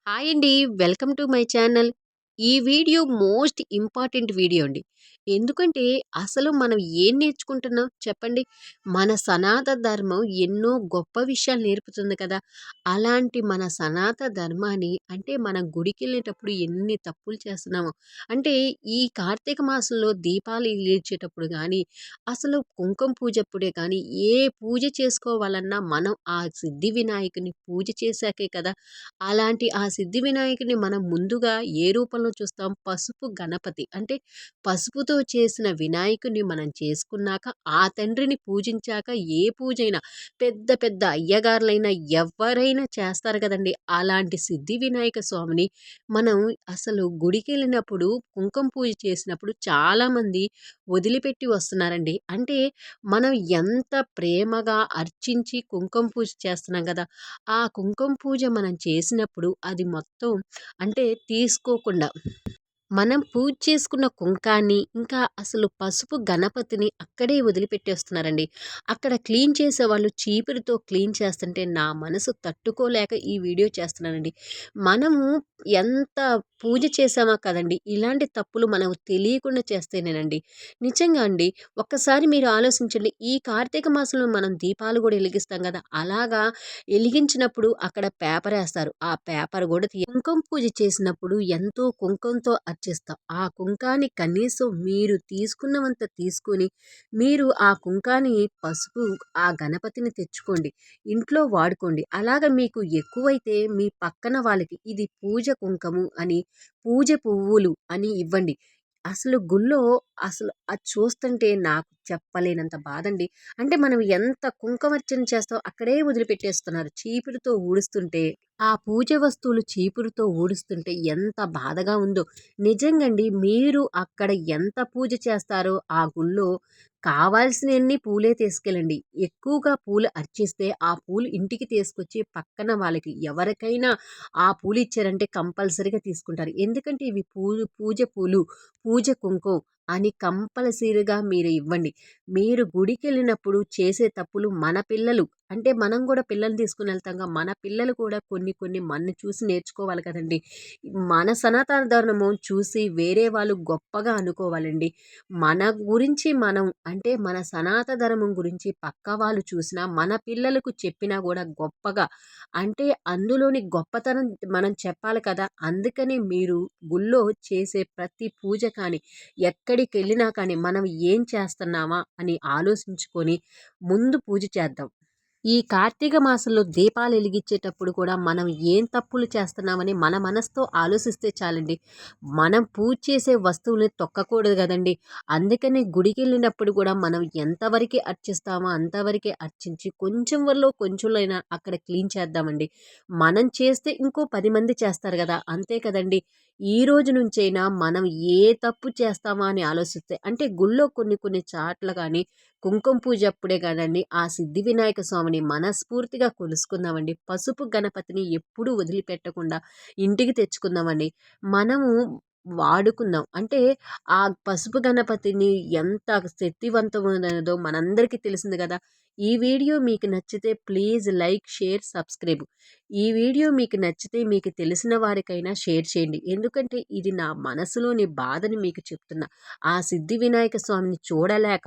Hi అండి. Welcome to my channel. ఈ video most important video అండి. ఎందుకంటే అసలు మనం ఏం నేర్చుకుంటున్నాం చెప్పండి? మన సనాతన ధర్మం ఎన్నో గొప్ప విషయాలు నేర్పుతుంది కదా! అలాంటి మన సనాతన ధర్మాన్ని అంటే మనం గుడికెళ్ళేటప్పుడు ఎన్ని తప్పులు చేస్తున్నామో అంటే ఈ కార్తీక మాసంలో దీపాలు ఎలిగించేటప్పుడు గానీ, అసలు కుంకుమ పూజ అప్పుడే కానీ, ఏ పూజ చేసుకోవాలన్నా మనం ఆ సిద్ధి వినాయకుని పూజ చేశాకే కదా! అలాంటి ఆ సిద్ధి వినాయకుడిని మనం ముందుగా ఏ రూపంలో చూస్తాం? పసుపు గణపతి. అంటే పసుపుతో చేసిన వినాయకుడిని మనం చేసుకున్నాక, ఆ తండ్రిని పూజించాక ఏ పూజైనా పెద్ద పెద్ద అయ్యగారులైనా ఎవ్వరైనా చేస్తారు కదండీ! అలాంటి సిద్ధి వినాయక స్వామిని మనం అసలు గుడికెళ్ళినప్పుడు కుంకుమ పూజ చేసినప్పుడు చాలామంది వదిలిపెట్టి వస్తున్నారండి. అంటే మనం ఎంత ప్రేమగా అర్చించి కుంకుమ పూజ చేస్తున్నాం గదా! ఆ కుంకుమ పూజ మనం చేసినప్పుడు అది మొత్తం అంటే తీసుకోకుండా మనం పూజ చేసుకున్న కుంకాన్ని, ఇంకా అసలు పసుపు గణపతిని అక్కడే వదిలిపెట్టేస్తున్నారండి. అక్కడ క్లీన్ చేసేవాళ్ళు చీపురుతో క్లీన్ చేస్తుంటే నా మనసు తట్టుకోలేక ఈ వీడియో చేస్తున్నానండి. మనము ఎంత పూజ చేశామా కదండీ! ఇలాంటి తప్పులు మనకు తెలియకుండా చేస్తేనేనండి. నిజంగా అండి. ఒక్కసారి మీరు ఆలోచించండి. ఈ కార్తీక మాసంలో మనం దీపాలు గూడా ఎలిగిస్తాం గదా! అలాగా ఎలిగించినప్పుడు అక్కడ పేపరేస్తారు. ఆ పేపర్ గూడా కుంకుమ పూజ చేసినప్పుడు ఎంతో కుంకంతో అర్చిస్తాం. ఆ కుంకాన్ని కనీసం మీరు తీసుకున్నవంత తీసుకొని, మీరు ఆ కుంకాన్ని పసుపు ఆ గణపతిని తెచ్చుకోండి. ఇంట్లో వాడుకోండి. అలాగ మీకు ఎక్కువైతే మీ పక్కన వాళ్ళకి ఇది పూజ కుంకము అని, పూజ పువ్వులు అని ఇవ్వండి. అసలు గుళ్ళో అసలు అది చూస్తుంటే నాకు చెప్పలేనంత బాధండి. అంటే మనం ఎంత కుంకుమార్చన చేస్తామో అక్కడే వదిలిపెట్టేస్తున్నారు. చీపురుతో ఊడుస్తుంటే, ఆ పూజ వస్తువులు చీపురుతో ఊడుస్తుంటే ఎంత బాధగా ఉందో. నిజంగండి మీరు అక్కడ ఎంత పూజ చేస్తారో ఆ గుళ్ళో కావాల్సినన్ని పూలే తీసుకెళ్ళండి. ఎక్కువగా పూలు అర్చిస్తే ఆ పూలు ఇంటికి తీసుకొచ్చి పక్కన వాళ్ళకి ఎవరికైనా ఆ పూలు ఇచ్చారంటే కంపల్సరీగా తీసుకుంటారు. ఎందుకంటే ఇవి పూజ పూలు, పూజ కుంకుమ అని కంపల్సరీగా మీరు ఇవ్వండి. మీరు గుడికెళ్ళినప్పుడు చేసే తప్పులు మన పిల్లలు అంటే మనం గూడా పిల్లల్ని తీసుకొని వెళ్తాంగా. మన పిల్లలు కూడా కొన్ని కొన్ని మనని చూసి నేర్చుకోవాలి కదండీ! మన సనాతన ధర్మం చూసి వేరే వాళ్ళు గొప్పగా అనుకోవాలండి. మన గురించి మనం అంటే మన సనాతన ధర్మం గురించి పక్క వాళ్ళు చూసినా, మన పిల్లలకు చెప్పినా గూడా గొప్పగా అంటే అందులోని గొప్పతనం మనం చెప్పాలి కదా! అందుకని మీరు గుళ్ళో చేసే ప్రతి పూజ కానీ, ఎక్కడికెళ్ళినా కానీ మనం ఏం చేస్తున్నామా అని ఆలోచించుకొని ముందు పూజ చేద్దాం. ఈ కార్తీక మాసంలో దీపాలు ఎలిగించేటప్పుడు కూడా మనం ఏం తప్పులు చేస్తున్నామని మన మనసుతో ఆలోచిస్తే చాలండి. మనం పూజ చేసే వస్తువుల్ని తొక్కకూడదు గదండీ! అందుకని గుడికెళ్ళినప్పుడు కూడా మనం ఎంతవరకి అర్చిస్తామో అంతవరకే అర్చించి కొంచెం వరలో కొంచెంలైనా అక్కడ క్లీన్ చేద్దామండి. మనం చేస్తే ఇంకో 10 మంది చేస్తారు గదా! అంతే కదండీ! ఈ రోజు నుంచైనా మనం ఏ తప్పు చేస్తామా అని ఆలోచిస్తే అంటే గుళ్ళో కొన్ని కొన్ని చాట్ల గాని కుంకుమ పూజ అప్పుడే కాదండి ఆ సిద్ధి వినాయక స్వామిని మనస్ఫూర్తిగా కొలుసుకుందామండి. పసుపు గణపతిని ఎప్పుడూ వదిలిపెట్టకుండా ఇంటికి తెచ్చుకుందామండి. మనము వాడుకుందాం. అంటే ఆ పసుపు గణపతిని ఎంత శక్తివంతమైనదో మనందరికీ తెలిసింది గదా! ఈ వీడియో మీకు నచ్చితే ప్లీజ్ లైక్, షేర్, సబ్స్క్రైబ్. ఈ వీడియో మీకు నచ్చితే మీకు తెలిసిన వారికైనా షేర్ చేయండి. ఎందుకంటే ఇది నా మనసులోని బాధని మీకు చెప్తున్నా. ఆ సిద్ధి వినాయక స్వామిని చూడలేక